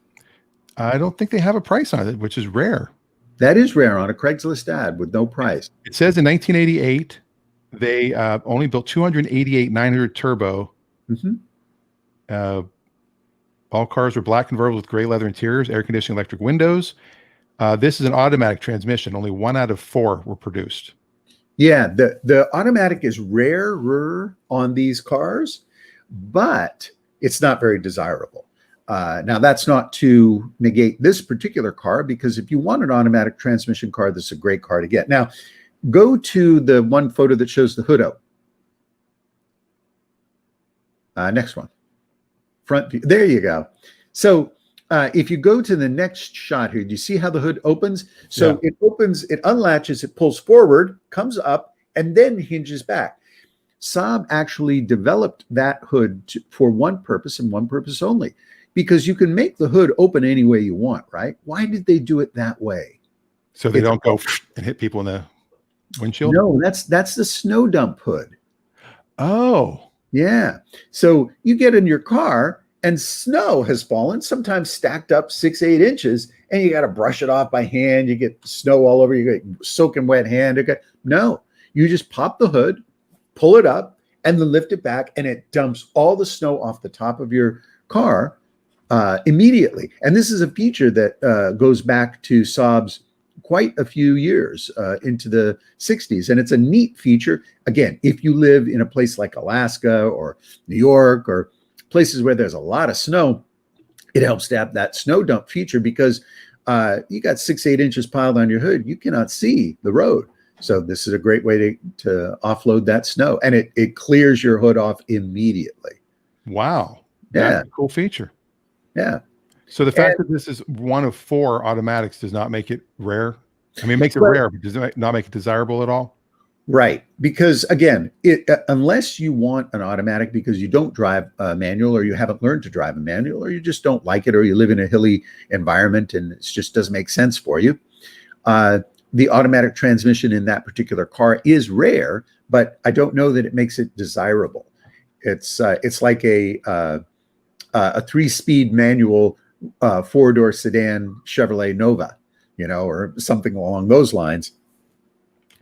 I don't think they have a price on it, which is rare. That is rare on a Craigslist ad with no price. It says in 1988, they only built 288 900 turbo. Mm-hmm. All cars were black convertibles with gray leather interiors, air conditioning, electric windows. This is an automatic transmission. Only 1 out of 4 were produced. Yeah, the automatic is rarer on these cars, but it's not very desirable. Now, that's not to negate this particular car, because if you want an automatic transmission car, this is a great car to get. Now, go to the one photo that shows the hood up. Next one. Front view. There you go. So if you go to the next shot here, do you see how the hood opens? So it opens, it unlatches, it pulls forward, comes up, and then hinges back. Saab actually developed that hood for one purpose and one purpose only, because you can make the hood open any way you want, right? Why did they do it that way? So they don't go and hit people in the windshield? No, that's the snow dump hood. Oh. Yeah. So you get in your car and snow has fallen, sometimes stacked up 6-8 inches, and you got to brush it off by hand. You get snow all over, you get soaking wet hand. No, you just pop the hood, pull it up, and then lift it back, and it dumps all the snow off the top of your car immediately. And this is a feature that goes back to Saab's quite a few years into the 60s. And it's a neat feature. Again, if you live in a place like Alaska or New York or places where there's a lot of snow, it helps to have that snow dump feature because you got 6-8 inches piled on your hood. You cannot see the road. So this is a great way to offload that snow. And it clears your hood off immediately. Wow. Yeah. That's a cool feature. Yeah. So the fact that this is one of 4 automatics does not make it rare. I mean, it makes it rare, but does it not make it desirable at all? Right. Because again, unless you want an automatic because you don't drive a manual or you haven't learned to drive a manual or you just don't like it or you live in a hilly environment and it just doesn't make sense for you, the automatic transmission in that particular car is rare, but I don't know that it makes it desirable. It's like a 3-speed manual 4-door sedan Chevrolet Nova, or something along those lines.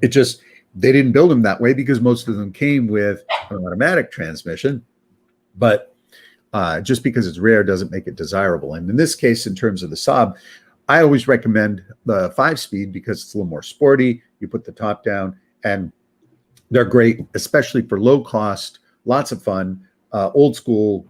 It just, they didn't build them that way because most of them came with an automatic transmission, but just because it's rare doesn't make it desirable. And in this case, in terms of the Saab, I always recommend the 5-speed because it's a little more sporty. You put the top down and they're great, especially for low cost, lots of fun, old school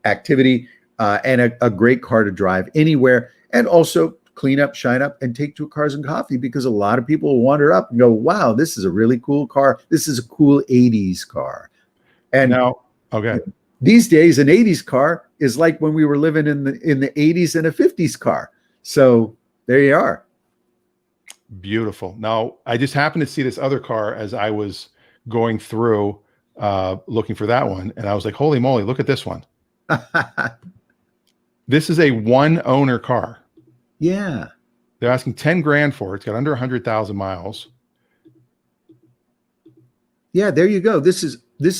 activity, and a great car to drive anywhere, and also clean up, shine up, and take to Cars and Coffee because a lot of people will wander up and go, wow, this is a really cool car. This is a cool 80s car. And now, okay. These days, an 80s car is like when we were living in the 80s in a 50s car. So there you are. Beautiful. Now, I just happened to see this other car as I was going through looking for that one. And I was like, holy moly, look at this one. This is a 1-owner car. Yeah. They're asking 10 grand for it. It's got under 100,000 miles. Yeah, there you go. This is,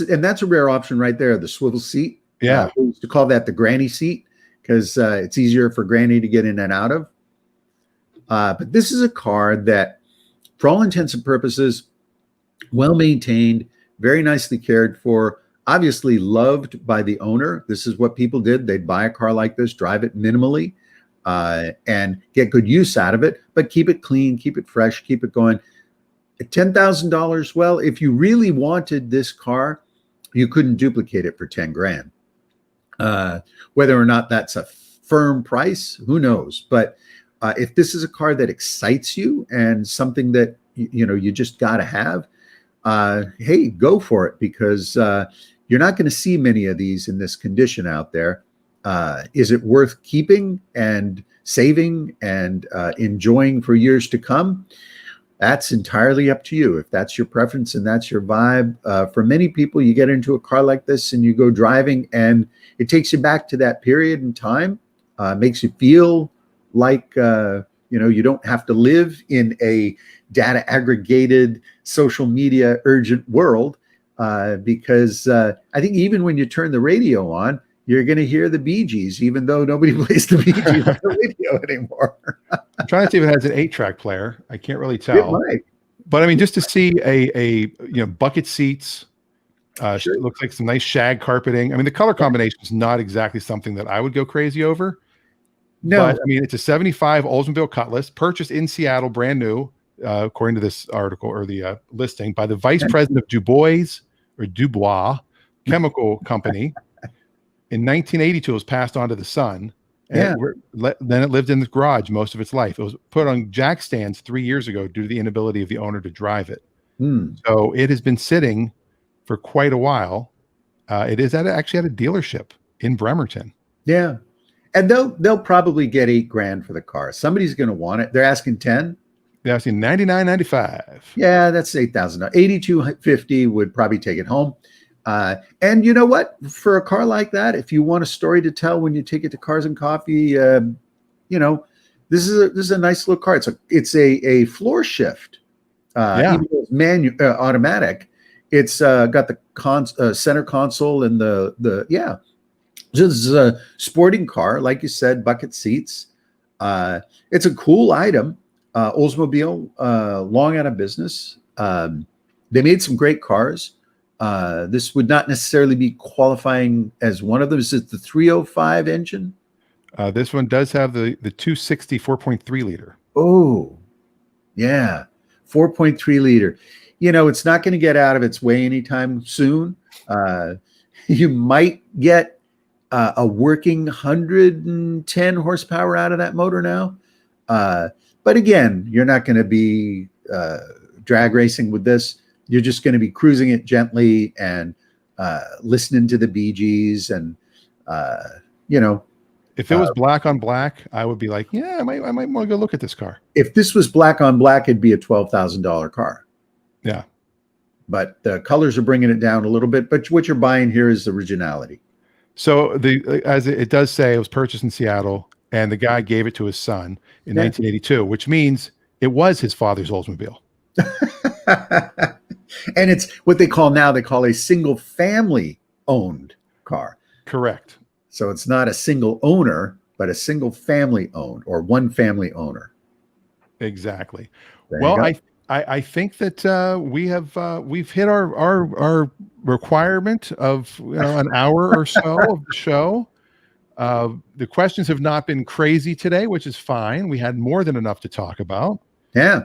and that's a rare option right there. The swivel seat. Yeah. We used to call that the granny seat because it's easier for granny to get in and out of. But this is a car that, for all intents and purposes, well maintained, very nicely cared for, obviously loved by the owner. This is what people did. They'd buy a car like this, drive it minimally, and get good use out of it, but keep it clean, keep it fresh, keep it going. At $10,000, well, if you really wanted this car, you couldn't duplicate it for 10 grand. Whether or not that's a firm price, who knows? But if this is a car that excites you and something that you just got to have, hey, go for it because you're not going to see many of these in this condition out there. Is it worth keeping and saving and enjoying for years to come? That's entirely up to you. If that's your preference and that's your vibe, for many people, you get into a car like this and you go driving and it takes you back to that period in time, makes you feel like, you don't have to live in a data aggregated social media urgent world, because I think even when you turn the radio on, you're going to hear the Bee Gees, even though nobody plays the Bee Gees on the radio anymore. I'm trying to see if it has an 8-track player. I can't really tell. It might. But I mean, just to see a bucket seats, Sure. It looks like some nice shag carpeting. I mean, the color combination is not exactly something that I would go crazy over. No. But I mean, it's a 75 Oldsmobile Cutlass purchased in Seattle, brand new, according to this article or the listing, by the vice president of Dubois Chemical Company. In 1982, it was passed on to the son. And then it lived in the garage most of its life. It was put on jack stands 3 years ago due to the inability of the owner to drive it. So it has been sitting for quite a while. It is actually at a dealership in Bremerton. Yeah. And they'll probably get $8 grand for the car. Somebody's going to want it. They're asking 10. They're asking $99.95. Yeah, that's $8,000. $8,250 would probably take it home. And you know what? For a car like that, if you want a story to tell when you take it to Cars and Coffee, this is a nice little car. It's a floor shift. Even though it's automatic. It's got the center console and the just a sporting car, like you said, bucket seats. It's a cool item. Oldsmobile, long out of business. They made some great cars. This would not necessarily be qualifying as one of them. Is it the 305 engine? This one does have the 260 4.3 liter. Oh, yeah. 4.3 liter. You know, it's not going to get out of its way anytime soon. You might get a working 110 horsepower out of that motor now. But again, you're not going to be drag racing with this. You're just going to be cruising it gently and listening to the Bee Gees. And, you know, if it was black on black, I would be like, yeah, I might want to go look at this car. If this was black on black, it'd be a $12,000 car. Yeah. But the colors are bringing it down a little bit. But what you're buying here is originality. So as it does say, it was purchased in Seattle, and the guy gave it to his son in 1982, which means it was his father's Oldsmobile. And it's what they call a single family owned car. Correct. So it's not a single owner, but a single family owned or one family owner. Exactly. There Well, I think that we've hit our requirement of an hour or so of the show. The questions have not been crazy today, which is fine. We had more than enough to talk about. Yeah.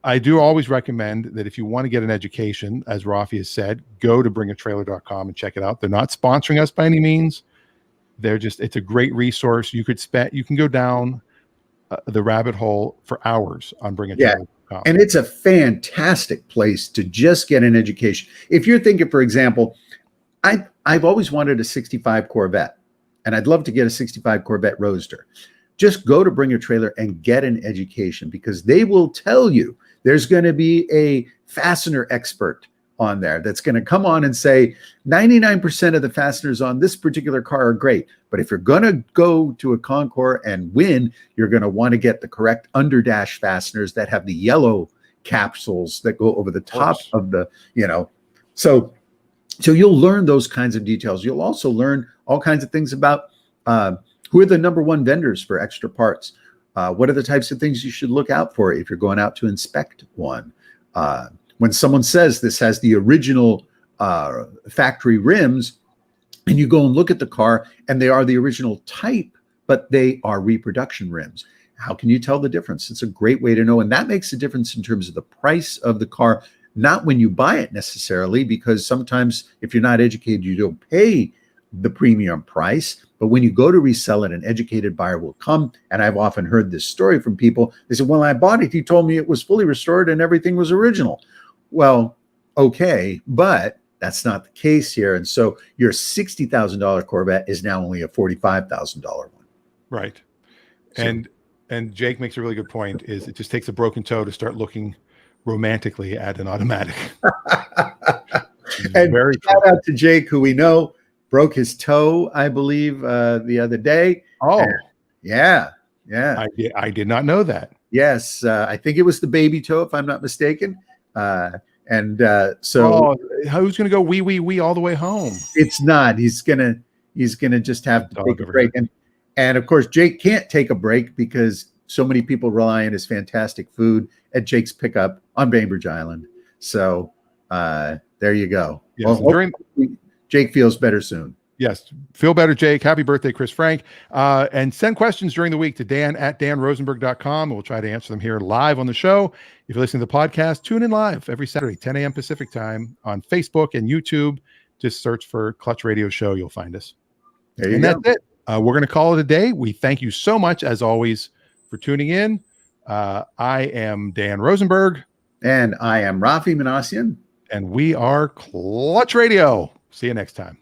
I do always recommend that if you want to get an education, as Raffi has said, go to bringatrailer.com and check it out. They're not sponsoring us by any means. It's a great resource. You can go down the rabbit hole for hours on bringatrailer.com. Yeah. And it's a fantastic place to just get an education. If you're thinking, for example, I've always wanted a 65 Corvette, and I'd love to get a 65 Corvette Roadster. Just go to Bring Your Trailer and get an education, because they will tell you there's going to be a fastener expert on there that's going to come on and say 99% of the fasteners on this particular car are great. But if you're going to go to a Concours and win, you're going to want to get the correct underdash fasteners that have the yellow capsules that go over the top of the, so you'll learn those kinds of details. You'll also learn all kinds of things about who are the number one vendors for extra parts. What are the types of things you should look out for if you're going out to inspect one? When someone says this has the original factory rims, and you go and look at the car and they are the original type, but they are reproduction rims, how can you tell the difference? It's a great way to know. And that makes a difference in terms of the price of the car, not when you buy it necessarily, because sometimes if you're not educated, you don't pay the premium price. But when you go to resell it, an educated buyer will come. And I've often heard this story from people. They said, when I bought it, he told me it was fully restored and everything was original. Well, okay, but that's not the case here. And so your $60,000 Corvette is now only a $45,000 one. Right. So, and Jake makes a really good point, is it just takes a broken toe to start looking romantically at an automatic. And very shout out to Jake, who we know broke his toe, I believe, the other day. Oh, and yeah. I did not know that. Yes, I think it was the baby toe, if I'm not mistaken. So who's going to go wee all the way home? It's not. He's gonna just have to take a break. And of course, Jake can't take a break because so many people rely on his fantastic food at Jake's Pickup on Bainbridge Island. So there you go. Yes, well, Jake feels better soon. Yes. Feel better, Jake. Happy birthday, Chris Frank. And send questions during the week to dan@danrosenberg.com. We'll try to answer them here live on the show. If you're listening to the podcast, tune in live every Saturday, 10 a.m. Pacific time on Facebook and YouTube. Just search for Clutch Radio Show. You'll find us. There you go. That's it. We're going to call it a day. We thank you so much, as always, for tuning in. I am Dan Rosenberg. And I am Raffi Manassian. And we are Clutch Radio. See you next time.